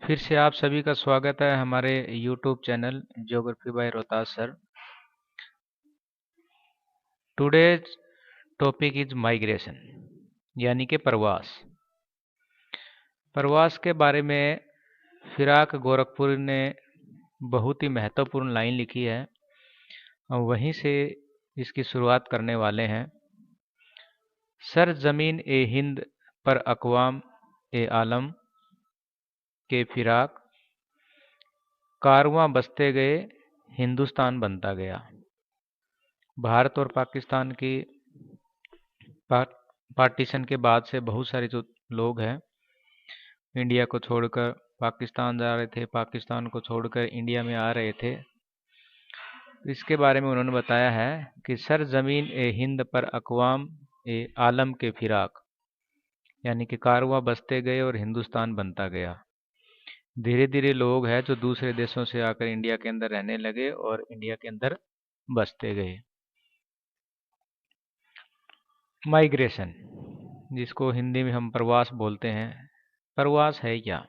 फिर से आप सभी का स्वागत है हमारे YouTube channel geography bye Rohtas sir. Today's topic is migration यानी कि प्रवास। प्रवास के बारे में फिराक गोरखपुर ने बहुत ही महत्वपूर्ण लाइन लिखी है और वहीं से इसकी शुरुआत करने वाले हैं। सर जमीन ए हिंद पर अक़वाम ए आलम के फिराक कारवां बसते गए हिंदुस्तान बनता गया। भारत और पाकिस्तान की पार्टीशन के बाद से बहुत सारे जो लोग हैं इंडिया को छोड़कर पाकिस्तान जा रहे थे, पाकिस्तान को छोड़कर इंडिया में आ रहे थे। इसके बारे में उन्होंने बताया है कि सर जमीन ए हिंद पर अक़वाम ए आलम के फिराक यानी कि कारवां बसते गए और हिंदुस्तान बनता गया। धीरे धीरे लोग हैं जो दूसरे देशों से आकर इंडिया के अंदर रहने लगे और इंडिया के अंदर बसते गए। माइग्रेशन, जिसको हिंदी में हम प्रवास बोलते हैं। प्रवास है क्या?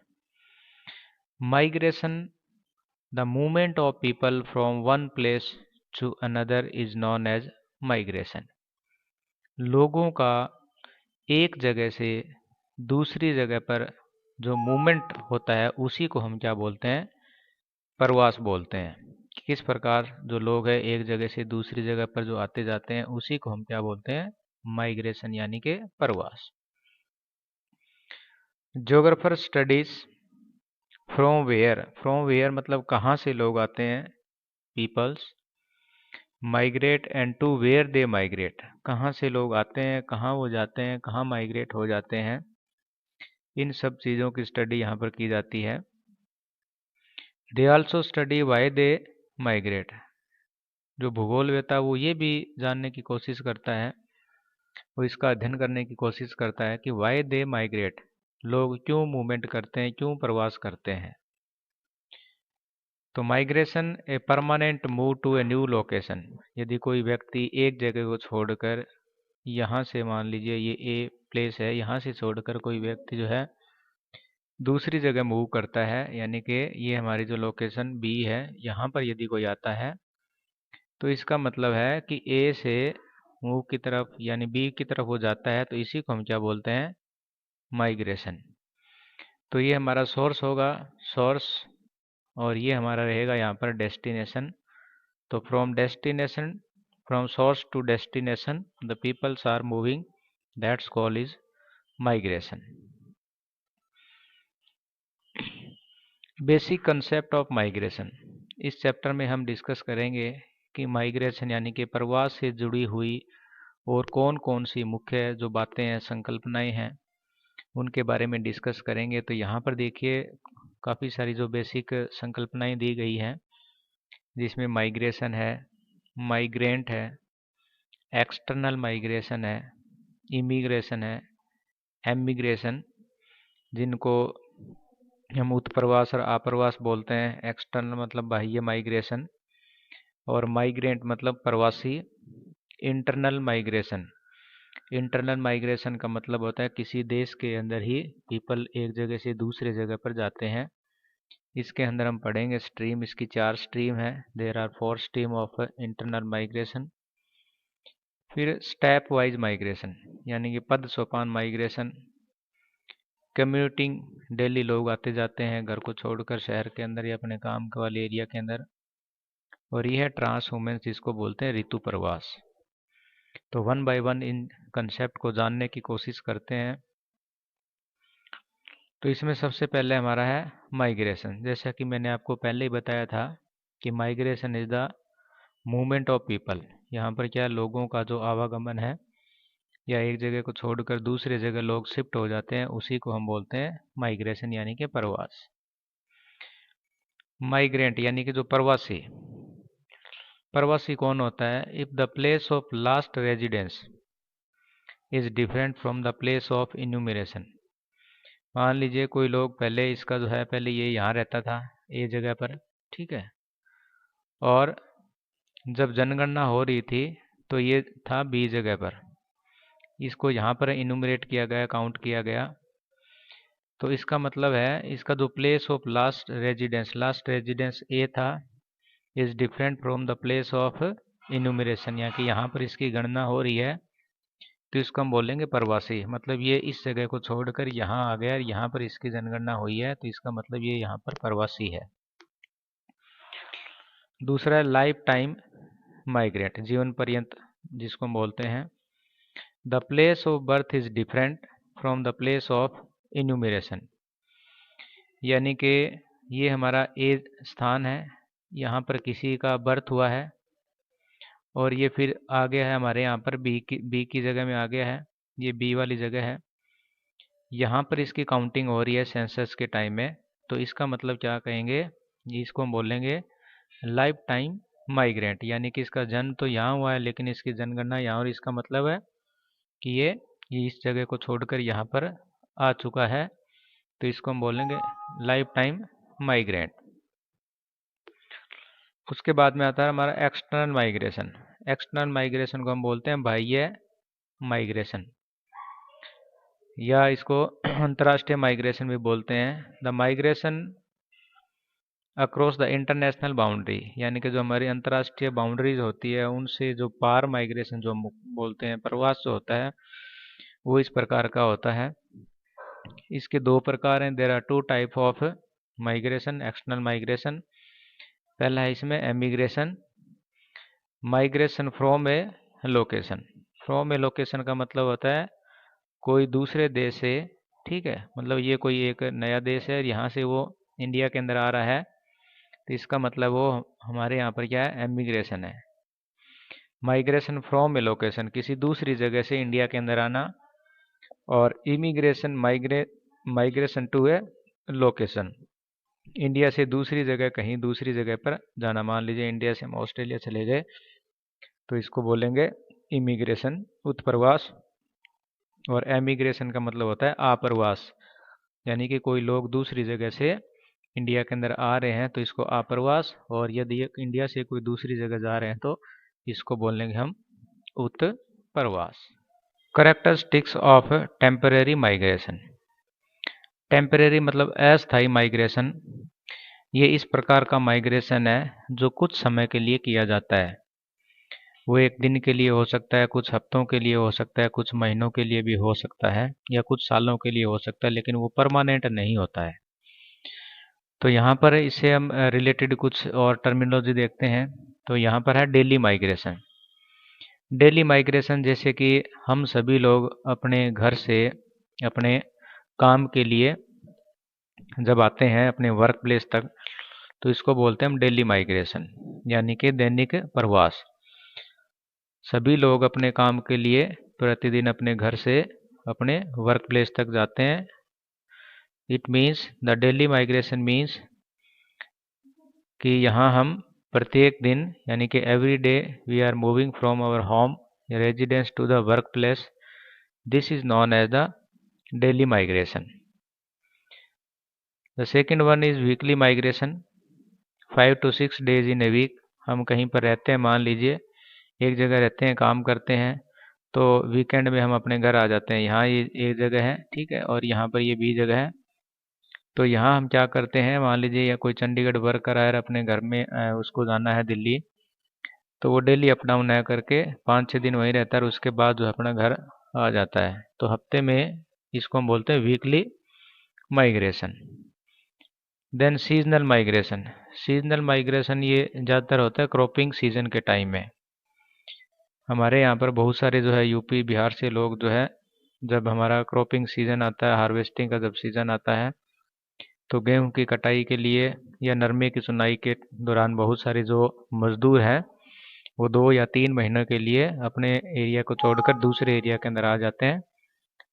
Migration, the movement of people from one place to another is known as migration. लोगों का एक जगह से दूसरी जगह पर जो मूवमेंट होता है उसी को हम क्या बोलते हैं? प्रवास बोलते हैं। किस प्रकार जो लोग हैं एक जगह से दूसरी जगह पर जो आते जाते हैं उसी को हम क्या बोलते हैं? माइग्रेशन यानी कि प्रवास। ज्योग्राफर स्टडीज फ्रॉम वेयर मतलब कहाँ से लोग आते हैं, peoples. Migrate and to where they migrate, कहाँ से लोग आते हैं, कहाँ वो जाते हैं, कहाँ माइग्रेट हो जाते हैं। इन सब चीज़ों की स्टडी यहाँ पर की जाती है। They also study why they migrate. जो भूगोलवेता वो ये भी जानने की कोशिश करता है, वो इसका अध्ययन करने की कोशिश करता है कि वाई दे माइग्रेट, लोग क्यों मूवमेंट करते हैं, क्यों प्रवास करते हैं। तो migration a permanent move to a new location, यदि कोई व्यक्ति एक जगह को छोड़कर यहाँ से, मान लीजिए ये ए प्लेस है, यहाँ से छोड़कर कोई व्यक्ति जो है दूसरी जगह मूव करता है, यानी कि ये हमारी जो लोकेशन बी है यहाँ पर यदि कोई आता है तो इसका मतलब है कि ए से मूव की तरफ यानी बी की तरफ वो जाता है, तो इसी को हम क्या बोलते हैं? माइग्रेशन। तो ये हमारा सोर्स होगा, सोर्स, और ये हमारा रहेगा यहाँ पर डेस्टिनेशन। तो from source to destination the peoples are moving, that's call is migration. Basic concept of migration, इस चैप्टर में हम डिस्कस करेंगे कि माइग्रेशन यानी कि प्रवास से जुड़ी हुई और कौन कौन सी मुख्य जो बातें हैं, संकल्पनाएं हैं, उनके बारे में डिस्कस करेंगे। तो यहाँ पर देखिए काफ़ी सारी जो बेसिक संकल्पनाएं दी गई हैं, जिसमें माइग्रेशन है, माइग्रेंट है, एक्सटर्नल माइग्रेशन है, इमिग्रेशन है, एमिग्रेशन, जिनको हम उत्प्रवास और आप्रवास बोलते हैं। एक्सटर्नल मतलब बाह्य माइग्रेशन और माइग्रेंट मतलब प्रवासी। इंटरनल माइग्रेशन, इंटरनल माइग्रेशन का मतलब होता है किसी देश के अंदर ही पीपल एक जगह से दूसरे जगह पर जाते हैं। इसके अंदर हम पढ़ेंगे स्ट्रीम, इसकी 4 स्ट्रीम है। There are 4 stream of internal migration. फिर स्टेप वाइज माइग्रेशन यानी कि पद सोपान माइग्रेशन। कम्यूटिंग, डेली लोग आते जाते हैं घर को छोड़कर शहर के अंदर या अपने काम के वाले एरिया के अंदर। और यह है ट्रांस ह्यूमेंस, जिसको बोलते हैं ऋतु प्रवास। तो one by one in concept को जानने की कोशिश करते हैं। तो इसमें सबसे पहले हमारा है माइग्रेशन। जैसा कि मैंने आपको पहले ही बताया था कि migration is the movement of people. यहाँ पर क्या, लोगों का जो आवागमन है या एक जगह को छोड़कर दूसरे जगह लोग शिफ्ट हो जाते हैं, उसी को हम बोलते हैं माइग्रेशन यानी कि प्रवास। माइग्रेंट यानी कि जो प्रवासी, प्रवासी कौन होता है? If the place of last residence is different from the place of enumeration. मान लीजिए कोई लोग पहले, इसका जो है पहले ये यहाँ रहता था ए जगह पर, ठीक है, और जब जनगणना हो रही थी तो ये था बी जगह पर। इसको यहाँ पर इन्यूमरेट किया गया, काउंट किया गया। तो इसका मतलब है इसका जो प्लेस ऑफ लास्ट रेजिडेंस ए था is different from the place of enumeration, या कि यहाँ पर इसकी गणना हो रही है तो इसको हम बोलेंगे प्रवासी। मतलब ये इस जगह को छोड़कर यहाँ आ गया और यहाँ पर इसकी जनगणना हुई है, तो इसका मतलब ये यहाँ पर प्रवासी है। दूसरा है लाइफ टाइम माइग्रेट, जीवन पर्यंत जिसको हम बोलते हैं। The place of birth is different from the place of enumeration, यानी कि ये हमारा ए स्थान है, यहाँ पर किसी का बर्थ हुआ है और ये फिर आ गया है हमारे यहाँ पर बी की जगह में आ गया है, ये बी वाली जगह है। यहाँ पर इसकी काउंटिंग हो रही है सेंसस के टाइम में, तो इसका मतलब क्या कहेंगे, इसको हम बोलेंगे लाइफ टाइम माइग्रेंट, यानी कि इसका जन्म तो यहाँ हुआ है लेकिन इसकी जनगणना यहाँ, और इसका मतलब है कि ये इस जगह को छोड़कर यहाँ पर आ चुका है, तो इसको हम बोलेंगे लाइफ टाइम माइग्रेंट। उसके बाद में आता है हमारा एक्सटर्नल माइग्रेशन। एक्सटर्नल माइग्रेशन को हम बोलते हैं बाह्य माइग्रेशन, या इसको अंतर्राष्ट्रीय माइग्रेशन भी बोलते हैं। The migration across the international boundary, यानी कि जो हमारी अंतर्राष्ट्रीय बाउंड्रीज होती है उनसे जो पार माइग्रेशन जो हम बोलते हैं, प्रवास जो होता है वो इस प्रकार का होता है। इसके दो प्रकार हैं, there are two type of migration, external migration. पहला है इसमें emigration, migration from a location. From a location का मतलब होता है कोई दूसरे देश से, ठीक है, मतलब ये कोई एक नया देश है और यहाँ से वो इंडिया के अंदर आ रहा है, तो इसका मतलब वो हमारे यहाँ पर क्या है, एमिग्रेशन है। माइग्रेशन फ्रॉम ए लोकेशन, किसी दूसरी जगह से इंडिया के अंदर आना, और immigration migration to a location, India से दूसरी जगह कहीं दूसरी जगह पर जाना। मान लीजिए इंडिया से हम ऑस्ट्रेलिया चले गए तो इसको बोलेंगे इमिग्रेशन, उत्प्रवास। और एमिग्रेशन का मतलब होता है आप्रवास, यानी कि कोई लोग दूसरी जगह से इंडिया के अंदर आ रहे हैं तो इसको आप्रवास, और यदि इंडिया से कोई दूसरी जगह जा रहे हैं तो इसको बोलेंगे हम उत्प्रवास। Characteristics of temporary migration. Temporary मतलब अस्थायी माइग्रेशन, ये इस प्रकार का माइग्रेशन है जो कुछ समय के लिए किया जाता है। वो एक दिन के लिए हो सकता है, कुछ हफ्तों के लिए हो सकता है, कुछ महीनों के लिए भी हो सकता है, या कुछ सालों के लिए हो सकता है, लेकिन वो परमानेंट नहीं होता है। तो यहाँ पर इससे हम रिलेटेड कुछ और टर्मिनोलॉजी देखते हैं। तो यहाँ पर है डेली माइग्रेशन। डेली माइग्रेशन जैसे कि हम सभी लोग अपने घर से अपने काम के लिए जब आते हैं अपने वर्क प्लेस तक, तो इसको बोलते हैं हम डेली माइग्रेशन, यानी कि दैनिक प्रवास। सभी लोग अपने काम के लिए प्रतिदिन अपने घर से अपने वर्क प्लेस तक जाते हैं। It means the daily migration means कि यहाँ हम प्रत्येक दिन, यानी कि every day we are moving from our home residence to the work place, this is known as the daily migration. The second one is weekly migration, 5 to 6 days in a week. हम कहीं पर रहते हैं, मान लीजिए एक जगह रहते हैं, काम करते हैं, तो वीकेंड में हम अपने घर आ जाते हैं। यहाँ ये एक जगह है, ठीक है, और यहाँ पर ये बी जगह है। तो यहाँ हम क्या करते हैं, मान लीजिए या कोई चंडीगढ़ वर्क कर रहा है अपने घर में, उसको जाना है दिल्ली, तो वो डेली अप डाउन न करके 5-6 दिन वहीं रहता है और उसके बाद जो अपना घर आ जाता है। तो हफ्ते में इसको हम बोलते हैं weekly migration. Then seasonal migration. Seasonal migration ये ज़्यादातर होता है क्रॉपिंग सीजन के टाइम में। हमारे यहाँ पर बहुत सारे जो है यूपी बिहार से लोग जो है, जब हमारा क्रॉपिंग सीजन आता है, हार्वेस्टिंग का जब सीजन आता है, तो गेहूं की कटाई के लिए या नरमे की चुनाई के दौरान बहुत सारे जो मजदूर हैं वो 2 या 3 महीनों के लिए अपने एरिया को छोड़कर दूसरे एरिया के अंदर आ जाते हैं,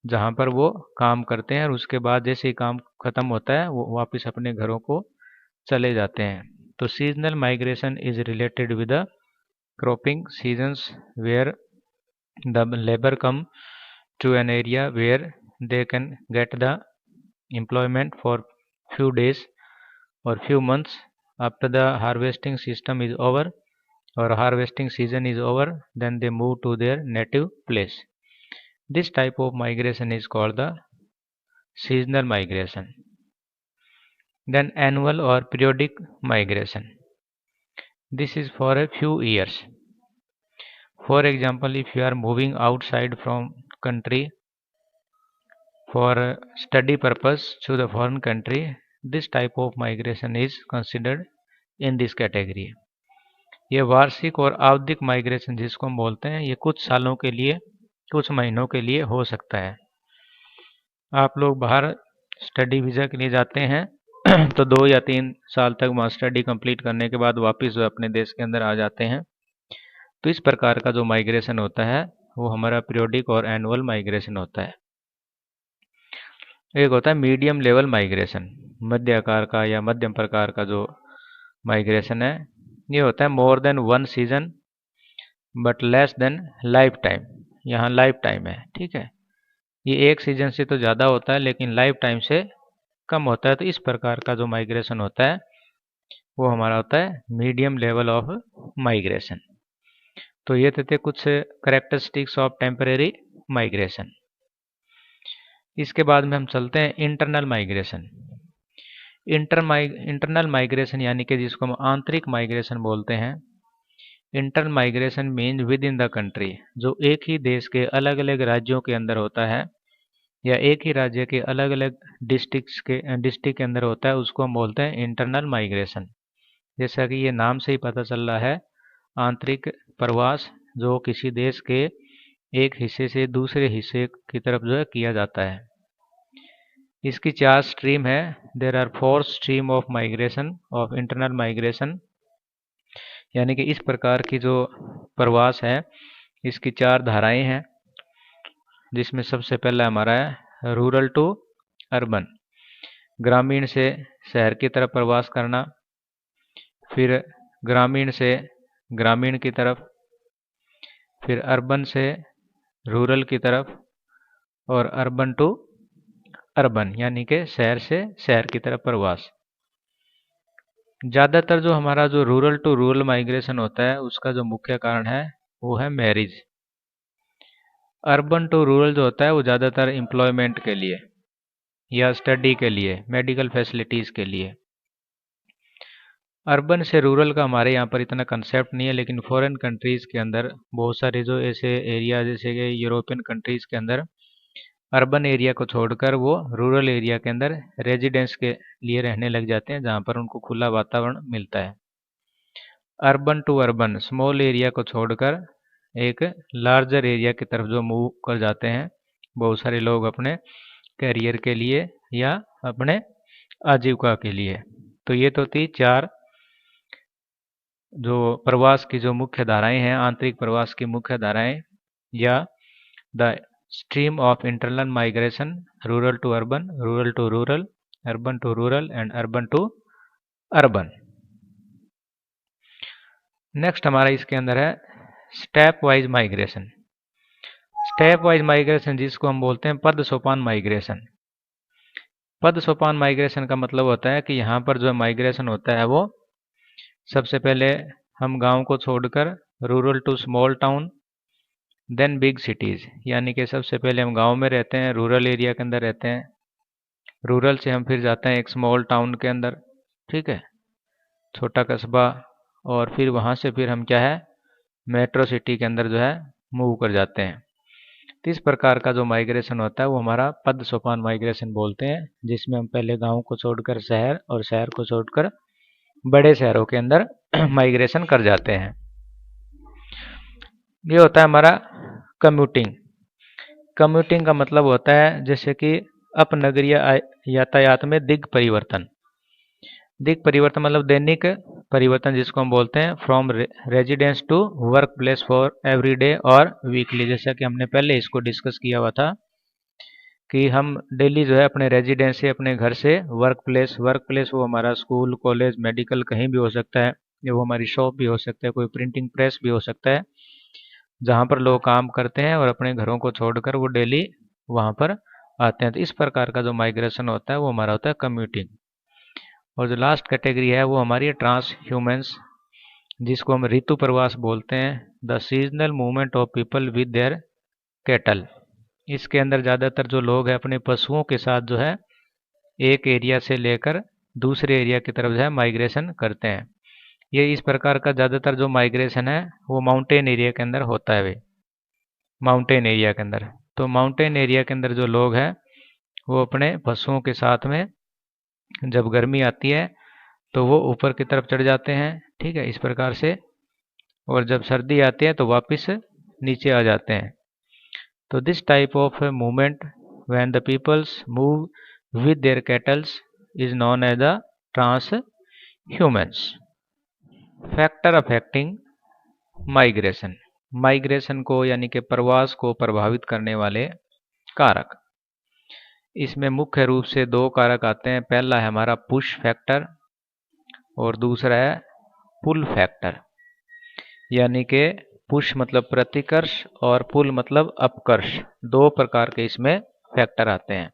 जहाँ पर वो काम करते हैं, और उसके बाद जैसे ही काम खत्म होता है वो वापस अपने घरों को चले जाते हैं। तो seasonal migration is related with the cropping seasons where the labour come to an area where they can get the employment for few days or few months after the harvesting system is over or harvesting season is over, then they move to their native place. This type of migration is called the seasonal migration. Then annual or periodic migration. This is for a few years. For example, if you are moving outside from country for study purpose to the foreign country, this type of migration is considered in this category. ये वार्षिक और आवधिक migration जिसको हम बोलते हैं, ये कुछ सालों के लिए, कुछ महीनों के लिए हो सकता है। आप लोग बाहर स्टडी वीज़ा के लिए जाते हैं तो 2 या 3 साल तक वहाँ स्टडी कंप्लीट करने के बाद वापस जो अपने देश के अंदर आ जाते हैं। तो इस प्रकार का जो माइग्रेशन होता है वो हमारा पीरियोडिक और एनुअल माइग्रेशन होता है। एक होता है मीडियम लेवल माइग्रेशन, मध्य आकार का या मध्यम प्रकार का जो माइग्रेशन है, ये होता है more than 1 season but less than life time. यहाँ लाइफ टाइम है, ठीक है। ये 1 सीजन से तो ज़्यादा होता है लेकिन लाइफ टाइम से कम होता है। तो इस प्रकार का जो माइग्रेशन होता है वो हमारा होता है मीडियम लेवल ऑफ माइग्रेशन। तो ये थे कुछ करेक्टरिस्टिक्स ऑफ टेम्परेरी माइग्रेशन। इसके बाद में हम चलते हैं इंटरनल माइग्रेशन। इंटरनल माइग्रेशन यानी कि जिसको हम आंतरिक माइग्रेशन बोलते हैं। Internal migration mean with in the country, जो एक ही देश के अलग अलग राज्यों के अंदर होता है या एक ही राज्य के अलग अलग डिस्ट्रिक्ट के अंदर होता है, उसको हम बोलते हैं इंटरनल माइग्रेशन। जैसा कि ये नाम से ही पता चल रहा है, आंतरिक प्रवास जो किसी देश के एक हिस्से से दूसरे हिस्से की तरफ जो है किया जाता है। इसकी 4 स्ट्रीम है। There are 4 stream of migration of internal migration, यानी कि इस प्रकार की जो प्रवास है इसकी 4 धाराएं हैं, जिसमें सबसे पहला हमारा है रूरल टू अर्बन, ग्रामीण से शहर की तरफ प्रवास करना। फिर ग्रामीण से ग्रामीण की तरफ, फिर अर्बन से रूरल की तरफ, और अर्बन टू अर्बन यानी कि शहर से शहर की तरफ प्रवास। ज़्यादातर जो हमारा जो रूरल टू रूरल माइग्रेशन होता है उसका जो मुख्य कारण है वो है मैरिज। अर्बन टू रूरल जो होता है वो ज़्यादातर एम्प्लॉयमेंट के लिए या स्टडी के लिए, मेडिकल फैसिलिटीज़ के लिए। अर्बन से रूरल का हमारे यहाँ पर इतना कंसेप्ट नहीं है, लेकिन फॉरेन कंट्रीज़ के अंदर बहुत सारे जो ऐसे एरिया, जैसे कि यूरोपियन कंट्रीज़ के अंदर अर्बन एरिया को छोड़कर वो रूरल एरिया के अंदर रेजिडेंस के लिए रहने लग जाते हैं, जहाँ पर उनको खुला वातावरण मिलता है। Urban to urban, small area को छोड़कर एक लार्जर एरिया की तरफ जो मूव कर जाते हैं बहुत सारे लोग अपने करियर के लिए या अपने आजीविका के लिए। तो ये तो थी 4 जो प्रवास की जो मुख्य धाराएं हैं, आंतरिक प्रवास की मुख्य धाराएं या the stream of internal migration, rural to urban, rural to rural, urban to rural and urban to urban. Next हमारा इसके अंदर है stepwise migration. Stepwise migration जिसको हम बोलते हैं पद सोपान माइग्रेशन। पद सोपान माइग्रेशन का मतलब होता है कि यहाँ पर जो माइग्रेशन होता है वो सबसे पहले हम गांव को छोड़कर rural to small town, then big cities, यानी कि सबसे पहले हम गांव में रहते हैं, रूरल एरिया के अंदर रहते हैं, रूरल से हम फिर जाते हैं एक स्मॉल टाउन के अंदर, ठीक है, छोटा कस्बा, और फिर वहाँ से फिर हम क्या है मेट्रो सिटी के अंदर जो है मूव कर जाते हैं। तो इस प्रकार का जो माइग्रेशन होता है वो हमारा पद सोपान माइग्रेशन बोलते हैं, जिसमें हम पहले गांव को छोड़कर शहर और शहर को छोड़कर बड़े शहरों के अंदर माइग्रेशन कर जाते हैं। ये होता है हमारा कम्यूटिंग। कम्यूटिंग का मतलब होता है जैसे कि अपनगरीय यातायात में दिग परिवर्तन। दिग परिवर्तन मतलब दैनिक परिवर्तन, जिसको हम बोलते हैं from residence to work place for everyday और वीकली। जैसा कि हमने पहले इसको डिस्कस किया हुआ था कि हम डेली जो है अपने रेजिडेंस से, अपने घर से वर्क प्लेस वो हमारा स्कूल, कॉलेज, मेडिकल कहीं भी हो सकता है, या वो हमारी शॉप भी हो सकता है, कोई प्रिंटिंग प्रेस भी हो सकता है, जहाँ पर लोग काम करते हैं और अपने घरों को छोड़कर वो डेली वहाँ पर आते हैं। तो इस प्रकार का जो माइग्रेशन होता है वो हमारा होता है कम्यूटिंग। और जो लास्ट कैटेगरी है वो हमारी ट्रांस ह्यूमेंस, जिसको हम ऋतु प्रवास बोलते हैं, the seasonal movement of people with their cattle. इसके अंदर ज़्यादातर जो लोग हैं अपने पशुओं के साथ जो है एक एरिया से लेकर दूसरे एरिया की तरफ जो है माइग्रेशन करते हैं। ये इस प्रकार का ज़्यादातर जो माइग्रेशन है वो माउंटेन एरिया के अंदर होता है। वे माउंटेन एरिया के अंदर, तो माउंटेन एरिया के अंदर जो लोग हैं वो अपने पशुओं के साथ में जब गर्मी आती है तो वो ऊपर की तरफ चढ़ जाते हैं, ठीक है, इस प्रकार से। और जब सर्दी आती है तो वापस नीचे आ जाते हैं। तो this type of movement when the peoples move with their cattles is known as the transhumance. Factor affecting migration, migration को यानी कि प्रवास को प्रभावित करने वाले कारक। इसमें मुख्य रूप से दो कारक आते हैं। पहला है हमारा पुश फैक्टर और दूसरा है पुल फैक्टर। यानी कि पुश मतलब प्रतिकर्ष और पुल मतलब अपकर्ष, दो प्रकार के इसमें फैक्टर आते हैं।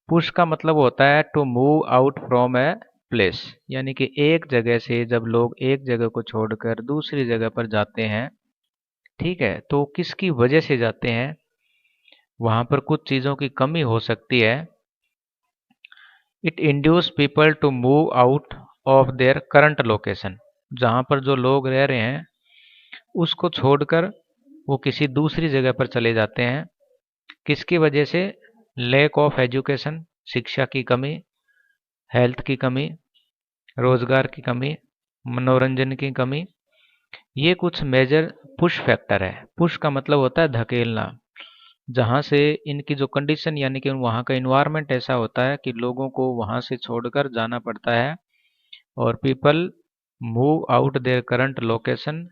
पुश का मतलब होता है to move out from a place, यानी कि एक जगह से जब लोग एक जगह को छोड़कर दूसरी जगह पर जाते हैं, ठीक है, तो किसकी वजह से जाते हैं, वहां पर कुछ चीजों की कमी हो सकती है। It induce people to move out of their current location, जहां पर जो लोग रह रहे हैं उसको छोड़कर वो किसी दूसरी जगह पर चले जाते हैं। किसकी वजह से? लैक ऑफ एजुकेशन, शिक्षा की कमी, हेल्थ की कमी, रोजगार की कमी, मनोरंजन की कमी। ये कुछ मेजर पुश फैक्टर है। पुश का मतलब होता है धकेलना, जहां से इनकी जो कंडीशन यानी कि वहां का इन्वायरमेंट ऐसा होता है कि लोगों को वहां से छोड़कर जाना पड़ता है। और people move out their current location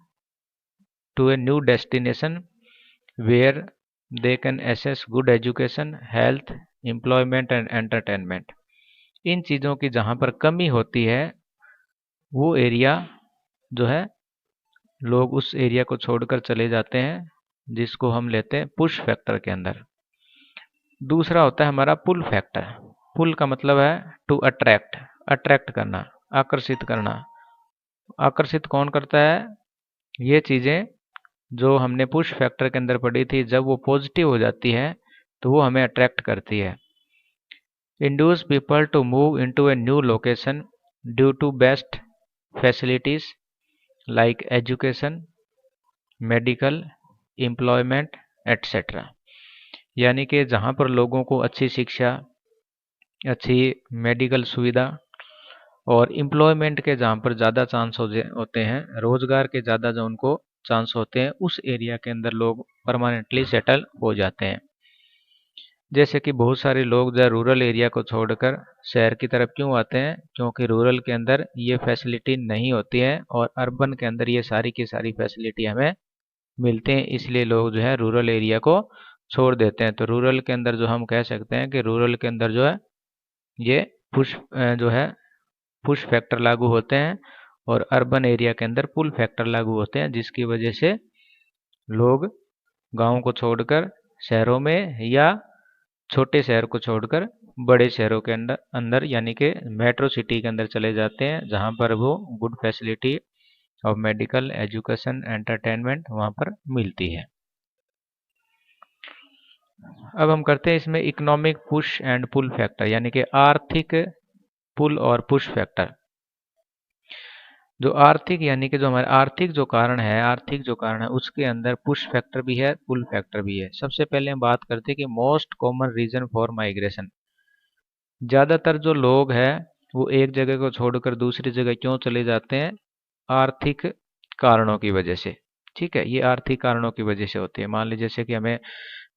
to a new destination where they can access good education, health, employment and entertainment. इन चीज़ों की जहाँ पर कमी होती है वो एरिया जो है लोग उस एरिया को छोड़कर चले जाते हैं, जिसको हम लेते हैं पुश फैक्टर के अंदर। दूसरा होता है हमारा पुल फैक्टर। पुल का मतलब है टू अट्रैक्ट, अट्रैक्ट करना, आकर्षित करना। आकर्षित कौन करता है? ये चीज़ें जो हमने पुश फैक्टर के अंदर पढ़ी थी, जब वो पॉजिटिव हो जाती है तो वो हमें अट्रैक्ट करती है। Induce people to move into a new location due to best facilities like education, medical, employment etcetera. यानी कि जहाँ पर लोगों को अच्छी शिक्षा, अच्छी मेडिकल सुविधा और एम्प्लॉयमेंट के जहाँ पर ज़्यादा चांस होते हैं, रोजगार के ज़्यादा जो उनको चांस होते हैं, उस एरिया के अंदर लोग परमानेंटली सेटल हो जाते हैं। जैसे कि बहुत सारे लोग जो रूरल एरिया को छोड़कर शहर की तरफ क्यों आते हैं? क्योंकि रूरल के अंदर ये फैसिलिटी नहीं होती है और अर्बन के अंदर ये सारी की सारी फैसिलिटी हमें मिलते हैं, इसलिए लोग जो है रूरल एरिया को छोड़ देते हैं। तो रूरल के अंदर जो हम कह सकते हैं कि रूरल के अंदर जो है ये जो है पुश फैक्टर लागू होते हैं और अर्बन एरिया के अंदर पुल फैक्टर लागू होते हैं, जिसकी वजह से लोग गाँव को छोड़कर शहरों में या छोटे शहर को छोड़कर बड़े शहरों के अंदर अंदर यानी कि मेट्रो सिटी के अंदर चले जाते हैं, जहाँ पर वो गुड फैसिलिटी और मेडिकल, एजुकेशन, एंटरटेनमेंट वहाँ पर मिलती है। अब हम करते हैं इसमें economic push and pull factor, यानी कि आर्थिक पुल और पुश फैक्टर। जो आर्थिक यानी कि जो हमारे आर्थिक जो कारण है उसके अंदर पुश फैक्टर भी है, पुल फैक्टर भी है। सबसे पहले हम बात करते हैं कि most common reason for migration. ज़्यादातर जो लोग हैं वो एक जगह को छोड़कर दूसरी जगह क्यों चले जाते हैं? आर्थिक कारणों की वजह से। ठीक है, ये आर्थिक कारणों की वजह से होती है। मान लीजिए जैसे कि हमें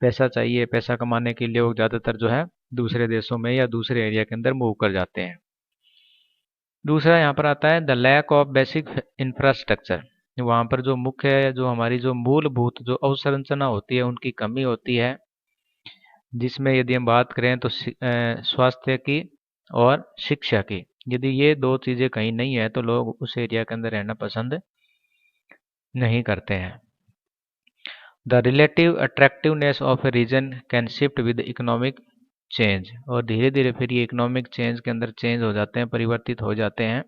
पैसा चाहिए, पैसा कमाने के लिए लोग ज़्यादातर जो है दूसरे देशों में या दूसरे एरिया के अंदर मूव कर जाते हैं। दूसरा यहाँ पर आता है the lack of basic infrastructure. वहाँ पर जो मुख्य जो हमारी जो मूलभूत जो अवसंरचना होती है उनकी कमी होती है, जिसमें यदि हम बात करें तो स्वास्थ्य की और शिक्षा की। यदि ये दो चीज़ें कहीं नहीं है तो लोग उस एरिया के अंदर रहना पसंद नहीं करते हैं। The relative attractiveness of a region can shift with economic change. और धीरे धीरे फिर ये इकोनॉमिक चेंज के अंदर चेंज हो जाते हैं, परिवर्तित हो जाते हैं।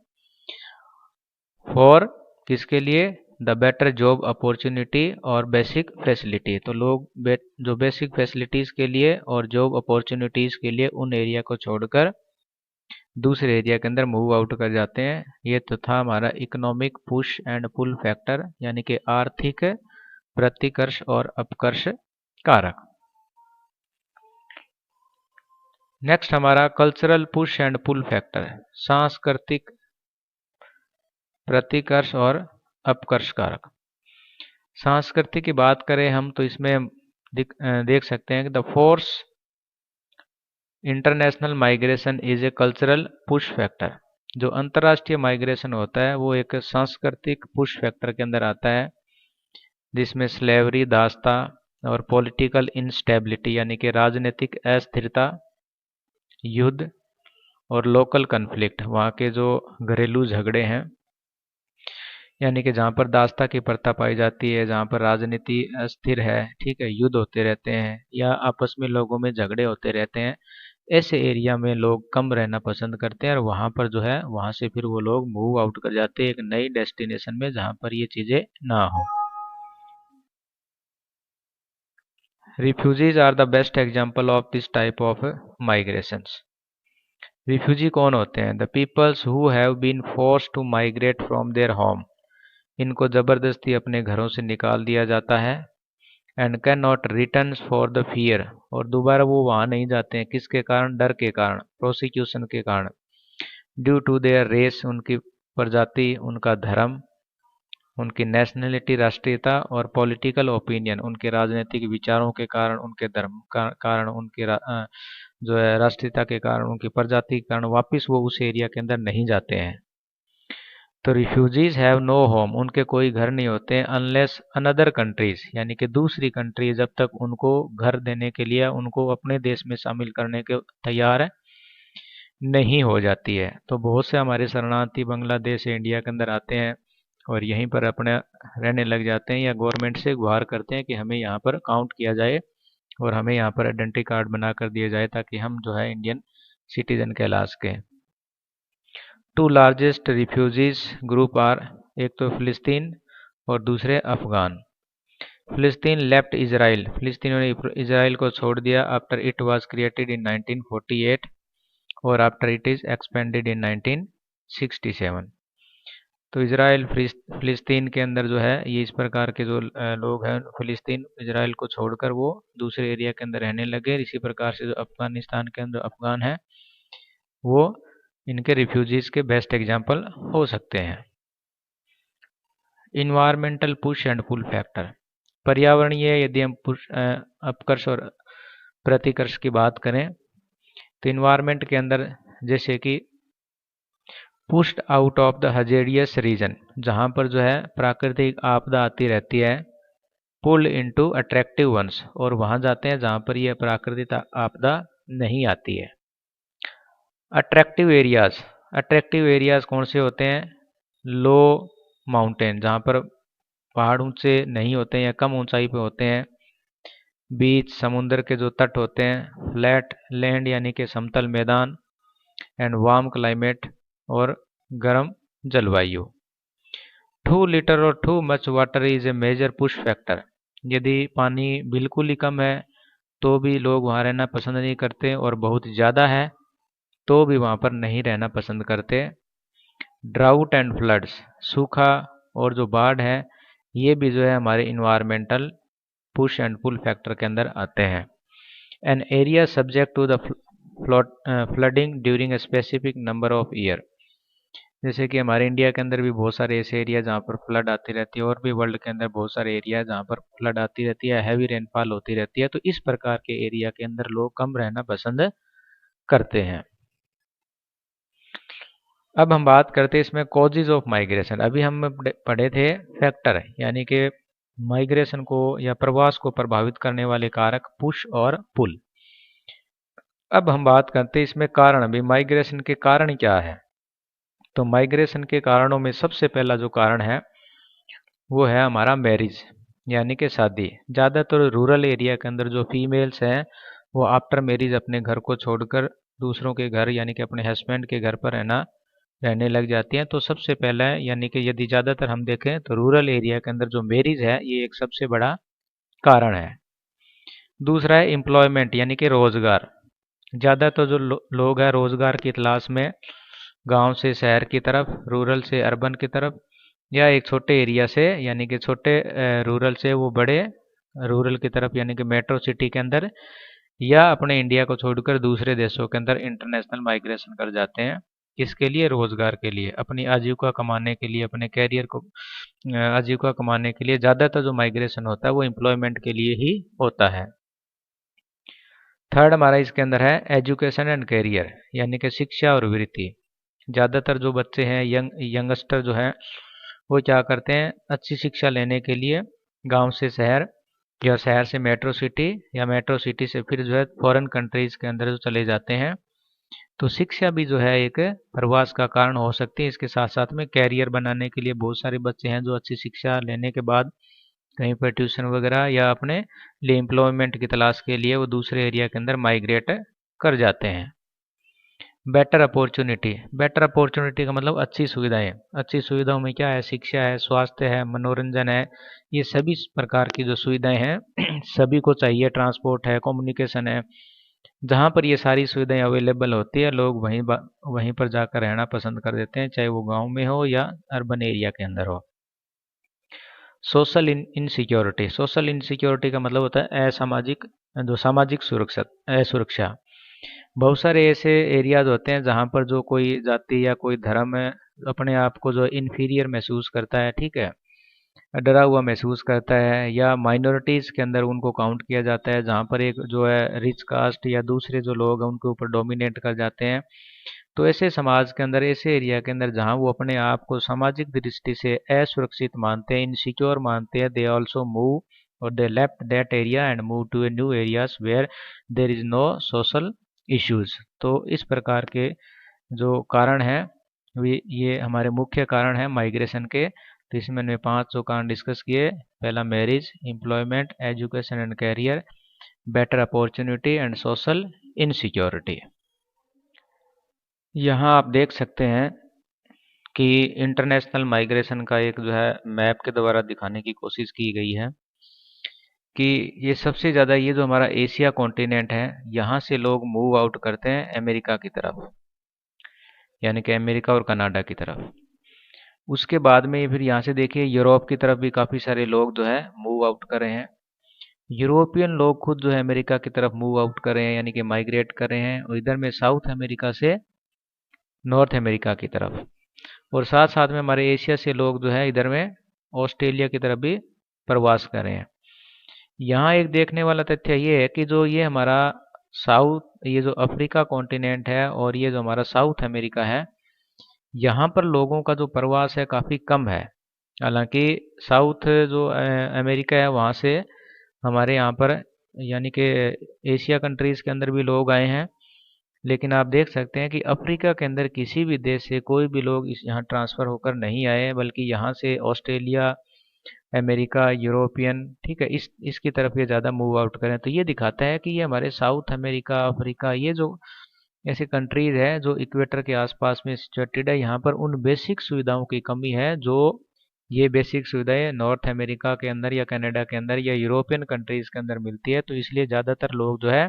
फॉर किसके लिए? द बेटर जॉब अपॉर्चुनिटी और बेसिक फैसिलिटी। तो लोग जो बेसिक फैसिलिटीज़ के लिए और जॉब अपॉर्चुनिटीज़ के लिए उन एरिया को छोड़कर दूसरे एरिया के अंदर मूव आउट कर जाते हैं। ये तो था हमारा economic push and pull factor, यानी कि आर्थिक प्रतिकर्ष और अपकर्ष कारक। नेक्स्ट हमारा cultural push and pull factor है, सांस्कृतिक प्रतिकर्ष और अपकर्ष कारक। संस्कृति की बात करें हम तो इसमें देख सकते हैं कि the force international migration is a cultural push factor. जो अंतर्राष्ट्रीय माइग्रेशन होता है वो एक सांस्कृतिक पुश फैक्टर के अंदर आता है, जिसमें स्लेवरी, दासता और पॉलिटिकल इंस्टेबिलिटी यानी कि राजनीतिक अस्थिरता, युद्ध और लोकल कन्फ्लिक्ट, वहाँ के जो घरेलू झगड़े हैं, यानी कि जहाँ पर दासता की प्रथा पाई जाती है, जहाँ पर राजनीति अस्थिर है, ठीक है, युद्ध होते रहते हैं या आपस में लोगों में झगड़े होते रहते हैं, ऐसे एरिया में लोग कम रहना पसंद करते हैं और वहाँ पर जो है वहाँ से फिर वो लोग मूव आउट कर जाते हैं एक नई डेस्टिनेशन में जहाँ पर ये चीज़ें ना हो। Refugees are the best example of this type of migrations. Refugee कौन होते हैं? The peoples who have been forced to migrate from their home. इनको ज़बरदस्ती अपने घरों से निकाल दिया जाता है। And cannot return for the fear, और दोबारा वो वहाँ नहीं जाते हैं, किसके कारण? डर के कारण, प्रोसिक्यूशन के कारण। ड्यू टू देयर रेस, उनकी प्रजाति, उनका धर्म, उनकी नेशनलिटी, राष्ट्रीयता, और पॉलिटिकल ओपिनियन, उनके राजनीतिक विचारों के कारण, उनके धर्म का कारण, उनके जो है राष्ट्रीयता के कारण, उनकी प्रजाति के कारण वापस वो उस एरिया के अंदर नहीं जाते हैं। तो रिफ्यूजीज हैव नो होम, उनके कोई घर नहीं होते हैं, अनलेस अनदर कंट्रीज, यानी कि दूसरी कंट्री जब तक उनको घर देने के लिए, उनको अपने देश में शामिल करने के तैयार नहीं हो जाती है। तो बहुत से हमारे शरणार्थी बांग्लादेश या इंडिया के अंदर आते हैं और यहीं पर अपने रहने लग जाते हैं या गवर्नमेंट से गुहार करते हैं कि हमें यहाँ पर काउंट किया जाए और हमें यहाँ पर आइडेंटिटी कार्ड बना कर दिया जाए ताकि हम जो है इंडियन सिटीजन कहला सकें। Two largest refugees group are, एक तो फ़िलिस्तीन और दूसरे अफ़गान। फ़िलिस्तीन लेफ्ट इज़राइल, फ़िलिस्तीनियों ने इज़राइल को छोड़ दिया after it was created in 1948 और after it is expanded in 1967। तो इज़राइल फ़िलिस्तीन के अंदर जो है ये इस प्रकार के जो लोग हैं, फ़िलिस्तीन इज़राइल को छोड़कर वो दूसरे एरिया के अंदर रहने लगे। इसी प्रकार से जो अफ़गानिस्तान के अंदर अफ़गान है वो इनके रिफ्यूजीज के बेस्ट एग्जाम्पल हो सकते हैं। Environmental push and pull factor, पर्यावरणीय यदि हम अपकर्ष और प्रतिकर्ष की बात करें तो इन्वायरमेंट के अंदर जैसे कि pushed out of the hazardous region, जहाँ पर जो है प्राकृतिक आपदा आती रहती है, पुल्ड इनटू अट्रैक्टिव वंस, और वहाँ जाते हैं जहाँ पर यह प्राकृतिक आपदा नहीं आती है। अट्रैक्टिव एरियाज, अट्रैक्टिव एरियाज कौन से होते हैं? लो माउंटेन, जहाँ पर पहाड़ ऊंचे नहीं होते हैं या कम ऊंचाई पे होते हैं। बीच, समुद्र के जो तट होते हैं। फ्लैट लैंड यानी कि समतल मैदान। एंड वार्म क्लाइमेट, और गर्म जलवायु। टू लिटर और too much water is a major push factor, यदि पानी बिल्कुल ही कम है तो भी लोग वहाँ रहना पसंद नहीं करते और बहुत ज़्यादा है तो भी वहाँ पर नहीं रहना पसंद करते। ड्राउट एंड फ्लड्स, सूखा और जो बाढ़ है ये भी जो है हमारे environmental push and pull factor के अंदर आते हैं। An area subject to the flooding during a specific number of year, जैसे कि हमारे इंडिया के अंदर भी बहुत सारे ऐसे एरिया जहाँ पर फ्लड आती रहती है और भी वर्ल्ड के अंदर बहुत सारे एरिया जहाँ पर फ्लड आती रहती है, हैवी रेनफॉल होती रहती है। तो इस प्रकार के एरिया के अंदर लोग कम रहना पसंद करते हैं। अब हम बात करते हैं इसमें कॉजेज ऑफ माइग्रेशन। अभी हम पढ़े थे फैक्टर, यानी कि माइग्रेशन को या प्रवास को प्रभावित करने वाले कारक पुश और पुल। अब हम बात करते हैं इसमें कारण, अभी माइग्रेशन के कारण क्या है। तो माइग्रेशन के कारणों में सबसे पहला जो कारण है वो है हमारा मैरिज, यानी कि शादी। ज़्यादातर रूरल एरिया के अंदर जो फीमेल्स हैं वो आफ्टर मैरिज अपने घर को छोड़कर दूसरों के घर यानी कि अपने हस्बैंड के घर पर रहना रहने लग जाती हैं। तो सबसे पहला है, यानी कि यदि ज़्यादातर हम देखें तो रूरल एरिया के अंदर जो मैरिज है ये एक सबसे बड़ा कारण है। दूसरा है एम्प्लॉयमेंट यानी कि रोज़गार। ज़्यादातर जो लोग हैं रोज़गार की तलाश में गांव से शहर की तरफ, रूरल से अर्बन की तरफ, या एक छोटे एरिया से यानी कि छोटे रूरल से वो बड़े रूरल की तरफ यानी कि मेट्रो सिटी के अंदर, या अपने इंडिया को छोड़कर दूसरे देशों के अंदर इंटरनेशनल माइग्रेशन कर जाते हैं। किसके लिए? रोजगार के लिए, अपनी आजीविका कमाने के लिए, अपने कैरियर को आजीविका कमाने के लिए। ज़्यादातर जो माइग्रेशन होता है वो एम्प्लॉयमेंट के लिए ही होता है। थर्ड हमारा इसके अंदर है एजुकेशन एंड कैरियर, यानी कि शिक्षा और वृत्ति। ज़्यादातर जो बच्चे हैं, यंगस्टर जो हैं, वो क्या करते हैं? अच्छी शिक्षा लेने के लिए गांव से शहर, या शहर से मेट्रो सिटी, या मेट्रो सिटी से फिर जो है फॉरेन कंट्रीज़ के अंदर जो चले जाते हैं। तो शिक्षा भी जो है एक प्रवास का कारण हो सकती है। इसके साथ साथ में कैरियर बनाने के लिए बहुत सारे बच्चे हैं जो अच्छी शिक्षा लेने के बाद कहीं पर ट्यूशन वगैरह या अपने लिए एम्प्लॉयमेंट की तलाश के लिए वो दूसरे एरिया के अंदर माइग्रेट कर जाते हैं। बेटर अपॉर्चुनिटी, बेटर अपॉर्चुनिटी का मतलब अच्छी सुविधाएं। अच्छी सुविधाओं में क्या है? शिक्षा है, स्वास्थ्य है, मनोरंजन है, ये सभी प्रकार की जो सुविधाएं हैं सभी को चाहिए। ट्रांसपोर्ट है, कम्युनिकेशन है, जहाँ पर ये सारी सुविधाएं अवेलेबल होती है लोग वहीं पर जाकर रहना पसंद कर देते हैं, चाहे वो गांव में हो या अर्बन एरिया के अंदर हो। सोशल इनसिक्योरिटी, सोशल इनसिक्योरिटी का मतलब होता है असामाजिक, जो सामाजिक सुरक्षा, असुरक्षा। बहुत सारे ऐसे एरियाज होते हैं जहाँ पर जो कोई जाति या कोई धर्म है अपने आप को जो इन्फीरियर महसूस करता है, ठीक है, डरा हुआ महसूस करता है, या माइनॉरिटीज़ के अंदर उनको काउंट किया जाता है, जहाँ पर एक जो है रिच कास्ट या दूसरे जो लोग हैं उनके ऊपर डोमिनेट कर जाते हैं। तो ऐसे समाज के अंदर, ऐसे एरिया के अंदर जहाँ वो अपने आप को सामाजिक दृष्टि से असुरक्षित मानते हैं, इनसिक्योर मानते हैं, दे ऑल्सो मूव और they left that area and move to a new areas where there is no social issues. तो इस प्रकार के जो कारण हैं ये हमारे मुख्य कारण हैं माइग्रेशन के। तो इसमें मैंने 5 जो कारण डिस्कस किए। पहला marriage, employment, education and career, better opportunity and social insecurity. यहाँ आप देख सकते हैं कि इंटरनेशनल माइग्रेशन का एक जो है मैप के द्वारा दिखाने की कोशिश की गई है कि ये सबसे ज़्यादा, ये जो हमारा एशिया कॉन्टिनेंट है, यहाँ से लोग मूव आउट करते हैं अमेरिका की तरफ, यानी कि अमेरिका और कनाडा की तरफ। उसके बाद में फिर यहाँ से देखिए यूरोप की तरफ भी काफ़ी सारे लोग जो है मूव आउट कर रहे हैं। यूरोपियन लोग खुद जो है अमेरिका की तरफ मूव आउट कर रहे हैं, यानी कि माइग्रेट कर रहे हैं, और इधर में साउथ अमेरिका से नॉर्थ अमेरिका की तरफ। और साथ साथ में हमारे एशिया से लोग जो है इधर में ऑस्ट्रेलिया की तरफ भी प्रवास कर रहे हैं। यहाँ एक देखने वाला तथ्य ये है कि जो ये हमारा साउथ, ये जो अफ्रीका कॉन्टिनेंट है और ये जो हमारा साउथ अमेरिका है, यहाँ पर लोगों का जो प्रवास है काफ़ी कम है। हालांकि साउथ जो अमेरिका है वहाँ से हमारे यहाँ पर यानी कि एशिया कंट्रीज़ के अंदर भी लोग आए हैं। लेकिन आप देख सकते हैं कि अफ्रीका के अंदर किसी भी देश से कोई भी लोग इस यहाँ ट्रांसफ़र होकर नहीं आए, बल्कि यहाँ से ऑस्ट्रेलिया, अमेरिका, यूरोपियन, ठीक है, इस इसकी तरफ ये ज़्यादा मूव आउट करें। तो ये दिखाता है कि ये हमारे साउथ अमेरिका, अफ्रीका, ये जो ऐसे कंट्रीज है जो इक्वेटर के आसपास में सिचुएटेड है, यहाँ पर उन बेसिक सुविधाओं की कमी है जो ये बेसिक सुविधाएं नॉर्थ अमेरिका के अंदर या कनाडा के अंदर या यूरोपियन कंट्रीज के अंदर मिलती है। तो इसलिए ज़्यादातर लोग जो है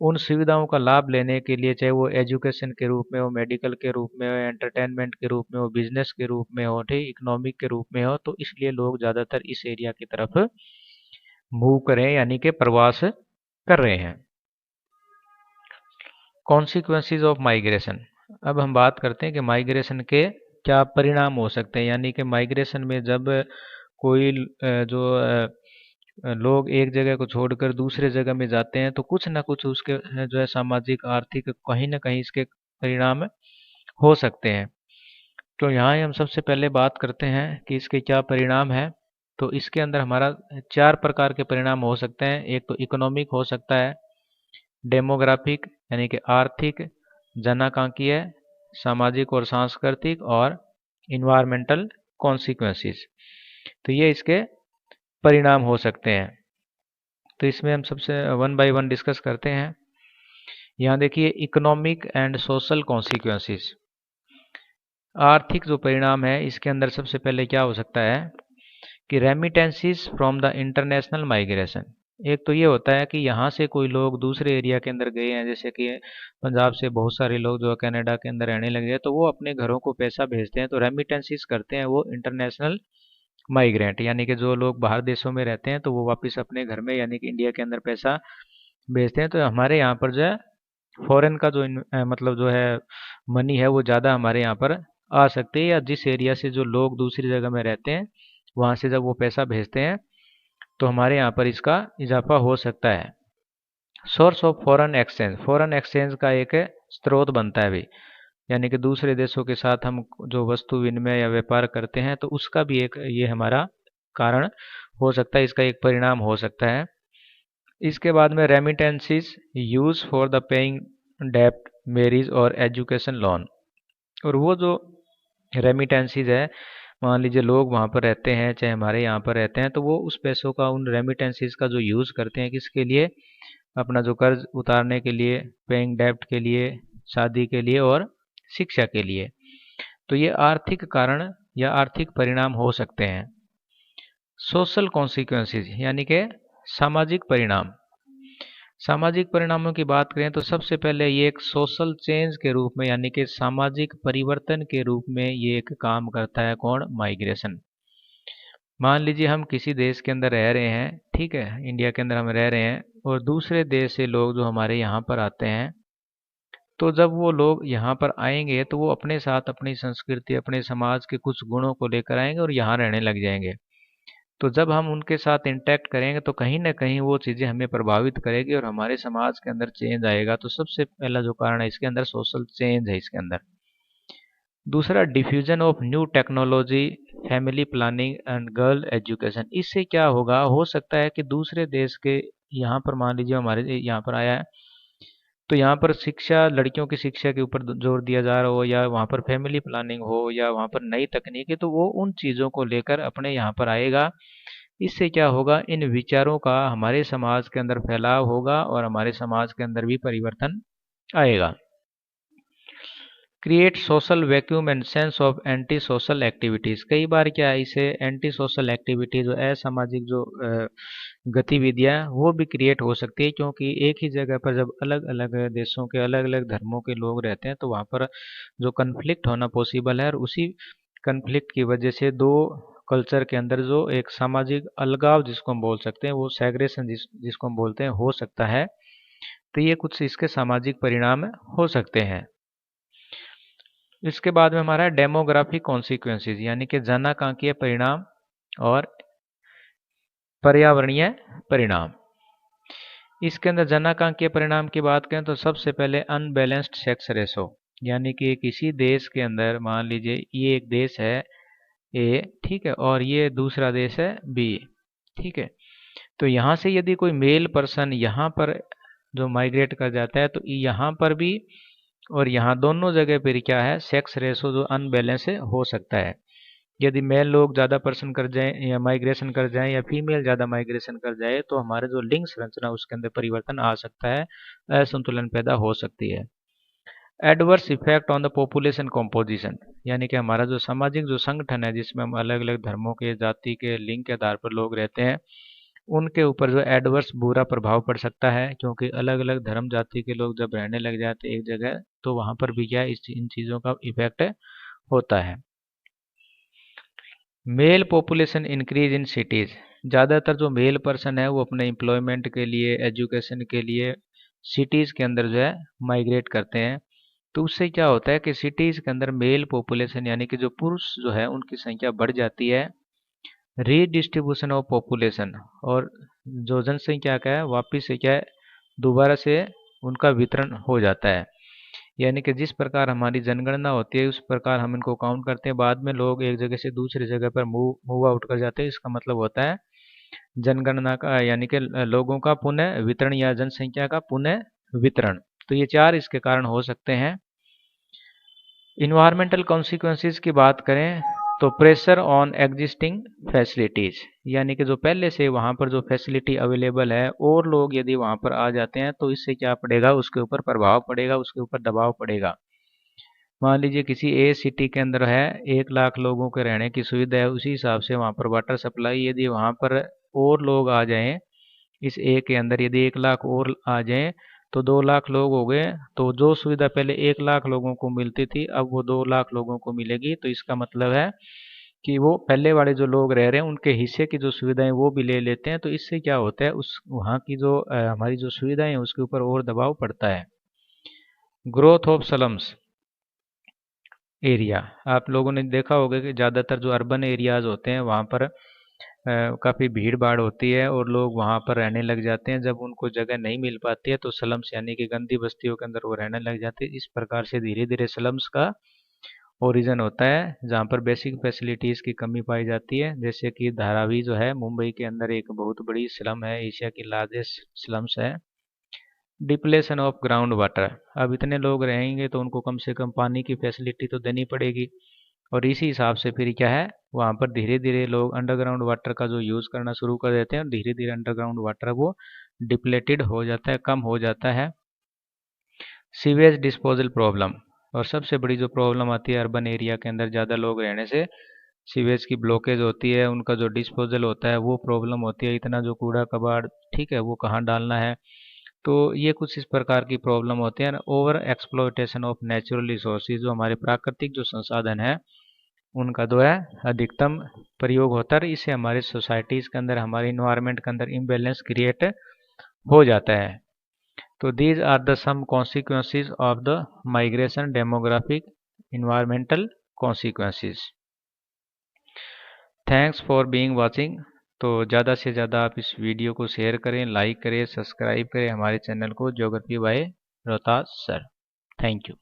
उन सुविधाओं का लाभ लेने के लिए, चाहे वो एजुकेशन के रूप में हो, मेडिकल के रूप में हो, एंटरटेनमेंट के रूप में हो, बिजनेस के रूप में हो, ठीक, इकोनॉमिक के रूप में हो, तो इसलिए लोग ज़्यादातर इस एरिया की तरफ मूव करें यानी कि प्रवास कर रहे हैं। Consequences of migration. अब हम बात करते हैं कि माइग्रेशन के क्या परिणाम हो सकते हैं, यानी कि माइग्रेशन में जब कोई लोग एक जगह को छोड़कर दूसरे जगह में जाते हैं तो कुछ ना कुछ उसके जो है सामाजिक, आर्थिक, कहीं ना कहीं इसके परिणाम हो सकते हैं। तो यहाँ हम सबसे पहले बात करते हैं कि इसके क्या परिणाम हैं। तो इसके अंदर हमारा 4 प्रकार के परिणाम हो सकते हैं। एक तो इकोनॉमिक हो सकता है, डेमोग्राफिक यानी कि आर्थिक, जनाकांक्षीय, सामाजिक और सांस्कृतिक, और इन्वायरमेंटल कॉन्सिक्वेंसेस। तो ये इसके परिणाम हो सकते हैं। तो इसमें हम सबसे वन बाय वन डिस्कस करते हैं। यहाँ देखिए इकोनॉमिक एंड सोशल कॉन्सिक्वेंसेस। आर्थिक जो परिणाम है इसके अंदर सबसे पहले क्या हो सकता है कि remittances from the international migration. एक तो ये होता है कि यहाँ से कोई लोग दूसरे एरिया के अंदर गए हैं, जैसे कि पंजाब से बहुत सारे लोग जो कनाडा के अंदर रहने लगे हैं, तो वो अपने घरों को पैसा भेजते हैं, तो रेमिटेंसीज करते हैं वो इंटरनेशनल माइग्रेंट, यानी कि जो लोग बाहर देशों में रहते हैं तो वो वापस अपने घर में यानी कि इंडिया के अंदर पैसा भेजते हैं। तो हमारे यहाँ पर जो है फॉरेन का जो मतलब जो है मनी है वो ज़्यादा हमारे यहाँ पर आ सकती है, या जिस एरिया से जो लोग दूसरी जगह में रहते हैं वहाँ से जब वो पैसा भेजते हैं तो हमारे यहाँ पर इसका इजाफा हो सकता है। सोर्स ऑफ फॉरेन एक्सचेंज का एक स्रोत बनता है भी, यानी कि दूसरे देशों के साथ हम जो वस्तु विनिमय या व्यापार करते हैं तो उसका भी एक ये हमारा कारण हो सकता है, इसका एक परिणाम हो सकता है। इसके बाद में remittances use for the paying डेप्ट, मैरिज और एजुकेशन लोन। और वो जो रेमिटेंसीज है, मान लीजिए लोग वहाँ पर रहते हैं चाहे हमारे यहाँ पर रहते हैं, तो वो उस पैसों का उन रेमिटेंसीज का जो यूज़ करते हैं किसके लिए, अपना जो कर्ज उतारने के लिए, पेइंग डेप्ट के लिए, शादी के लिए और शिक्षा के लिए। तो ये आर्थिक कारण या आर्थिक परिणाम हो सकते हैं। सोशल कॉन्सिक्वेंसेज यानी कि सामाजिक परिणाम। सामाजिक परिणामों की बात करें तो सबसे पहले ये एक सोशल चेंज के रूप में यानी कि सामाजिक परिवर्तन के रूप में ये एक काम करता है। कौन? माइग्रेशन। मान लीजिए हम किसी देश के अंदर रह रहे हैं, ठीक है, इंडिया के अंदर हम रह रहे हैं, और दूसरे देश से लोग जो हमारे यहाँ पर आते हैं, तो जब वो लोग यहाँ पर आएंगे तो वो अपने साथ अपनी संस्कृति, अपने समाज के कुछ गुणों को लेकर आएंगे और यहाँ रहने लग जाएंगे। तो जब हम उनके साथ इंटरेक्ट करेंगे तो कहीं ना कहीं वो चीज़ें हमें प्रभावित करेगी और हमारे समाज के अंदर चेंज आएगा। तो सबसे पहला जो कारण है इसके अंदर सोशल चेंज है इसके अंदर। दूसरा, diffusion of new technology, family planning and girl education. इससे क्या होगा, हो सकता है कि दूसरे देश के यहाँ पर मान लीजिए हमारे यहाँ पर आया है, तो यहाँ पर शिक्षा, लड़कियों की शिक्षा के ऊपर जोर दिया जा रहा हो, या वहाँ पर फैमिली प्लानिंग हो, या वहाँ पर नई तकनीकी, तो वो उन चीज़ों को लेकर अपने यहाँ पर आएगा। इससे क्या होगा, इन विचारों का हमारे समाज के अंदर फैलाव होगा और हमारे समाज के अंदर भी परिवर्तन आएगा। Create social vacuum and sense of anti social activities. कई बार क्या है, इसे एंटी सोशल एक्टिविटी जो असामाजिक जो गतिविधियां वो भी क्रिएट हो सकती है, क्योंकि एक ही जगह पर जब अलग अलग देशों के अलग अलग धर्मों के लोग रहते हैं तो वहाँ पर जो कन्फ्लिक्ट होना पॉसिबल है, और उसी कन्फ्लिक्ट की वजह से दो कल्चर के अंदर जो एक सामाजिक अलगाव जिसको हम बोल सकते हैं, वो सेग्रेशन जिसको हम बोलते हैं, हो सकता है। तो ये कुछ इसके सामाजिक परिणाम हो सकते हैं। इसके बाद में हमारा डेमोग्राफिक कॉन्सिक्वेंसेज यानी कि जनाकांक्षीय परिणाम और पर्यावरणीय परिणाम। इसके अंदर जनाकांक्षीय परिणाम की बात करें तो सबसे पहले अनबैलेंस्ड सेक्स रेशो, यानी कि किसी देश के अंदर मान लीजिए ये एक देश है ए, ठीक है, और ये दूसरा देश है बी, ठीक है। तो यहाँ से यदि कोई मेल पर्सन यहाँ पर जो माइग्रेट कर जाता है तो यहाँ पर भी और यहाँ दोनों जगह पर क्या है, सेक्स रेशो जो अनबैलेंस हो सकता है। यदि मेल लोग ज़्यादा पर्सन कर जाएं या माइग्रेशन कर जाएं, या फीमेल ज़्यादा माइग्रेशन कर जाए, तो हमारे जो लिंग संरचना उसके अंदर परिवर्तन आ सकता है, असंतुलन पैदा हो सकती है। Adverse effect on the population composition, यानी कि हमारा जो सामाजिक जो संगठन है जिसमें हम अलग अलग धर्मों के, जाति के, लिंग के आधार पर लोग रहते हैं, उनके ऊपर जो एडवर्स बुरा प्रभाव पड़ सकता है, क्योंकि अलग अलग धर्म जाति के लोग जब रहने लग जाते हैं एक जगह तो वहाँ पर भी क्या इन चीज़ों का इफेक्ट होता है। Mail population increase in cities, ज़्यादातर जो मेल पर्सन है वो अपने एम्प्लॉयमेंट के लिए, एजुकेशन के लिए सिटीज़ के अंदर जो है माइग्रेट करते हैं। तो उससे क्या होता है कि सिटीज़ के अंदर मेल पॉपुलेशन यानी कि जो पुरुष जो है उनकी संख्या बढ़ जाती है। रीडिस्ट्रीब्यूशन ऑफ पॉपुलेशन, और जो जनसंख्या का है वापिस से क्या है, दोबारा से उनका वितरण हो जाता है। यानी कि जिस प्रकार हमारी जनगणना होती है उस प्रकार हम इनको काउंट करते हैं, बाद में लोग एक जगह से दूसरी जगह पर मूव आउट कर जाते हैं। इसका मतलब होता है जनगणना का यानी कि लोगों का पुनः वितरण या जनसंख्या का पुनः वितरण। तो ये चार इसके कारण हो सकते हैं। इन्वायरमेंटल कॉन्सिक्वेंसेस की बात करें तो प्रेशर ऑन एग्जिस्टिंग फैसिलिटीज़, यानी कि जो पहले से वहाँ पर जो फैसिलिटी अवेलेबल है और लोग यदि वहाँ पर आ जाते हैं तो इससे क्या पड़ेगा, उसके ऊपर प्रभाव पड़ेगा, उसके ऊपर दबाव पड़ेगा। मान लीजिए किसी ए सिटी के अंदर है 1 लाख लोगों के रहने की सुविधा है, उसी हिसाब से वहाँ पर वाटर सप्लाई, यदि वहाँ पर और लोग आ जाएं, इस ए के अंदर यदि 1 लाख और आ जाएं तो 2 लाख लोग हो गए। तो जो सुविधा पहले 1 लाख लोगों को मिलती थी अब वो 2 लाख लोगों को मिलेगी। तो इसका मतलब है कि वो पहले वाले जो लोग रह रहे हैं उनके हिस्से की जो सुविधाएं वो भी ले लेते हैं। तो इससे क्या होता है, उस वहाँ की जो हमारी जो सुविधाएं हैं उसके ऊपर और दबाव पड़ता है। ग्रोथ ऑफ स्लम्स एरिया, आप लोगों ने देखा होगा कि ज़्यादातर जो अर्बन एरियाज होते हैं वहाँ पर काफ़ी भीड़ भाड़ होती है और लोग वहाँ पर रहने लग जाते हैं। जब उनको जगह नहीं मिल पाती है तो स्लम्स यानी कि गंदी बस्तियों के अंदर वो रहने लग जाते हैं। इस प्रकार से धीरे धीरे स्लम्स का ओरिजिन होता है जहाँ पर बेसिक फैसिलिटीज़ की कमी पाई जाती है। जैसे कि धारावी जो है मुंबई के अंदर एक बहुत बड़ी स्लम है, एशिया की लार्जेस्ट स्लम्स है। डिप्लेशन ऑफ ग्राउंड वाटर, अब इतने लोग रहेंगे तो उनको कम से कम पानी की फैसिलिटी तो देनी पड़ेगी। और इसी हिसाब से फिर क्या है, वहाँ पर धीरे धीरे लोग अंडरग्राउंड वाटर का जो यूज़ करना शुरू कर देते हैं और धीरे धीरे अंडरग्राउंड वाटर वो डिप्लेटेड हो जाता है, कम हो जाता है। सीवेज डिस्पोजल प्रॉब्लम, और सबसे बड़ी जो प्रॉब्लम आती है अर्बन एरिया के अंदर ज़्यादा लोग रहने से, सीवेज की ब्लॉकेज होती है, उनका जो डिस्पोजल होता है वो प्रॉब्लम होती है। इतना जो कूड़ा कबाड़, ठीक है, वो कहाँ डालना है। तो ये कुछ इस प्रकार की प्रॉब्लम होते हैं। Over exploitation of natural resources, जो हमारे प्राकृतिक जो संसाधन है उनका जो है अधिकतम प्रयोग होता है। इससे हमारे सोसाइटीज़ के अंदर, हमारे इन्वायरमेंट के अंदर इम्बैलेंस क्रिएट हो जाता है। तो these are the some consequences of the migration, demographic, environmental consequences. Thanks for being watching. तो ज़्यादा से ज़्यादा आप इस वीडियो को शेयर करें, लाइक करें, सब्सक्राइब करें हमारे चैनल को, geography bye Rohtas sir. Thank you.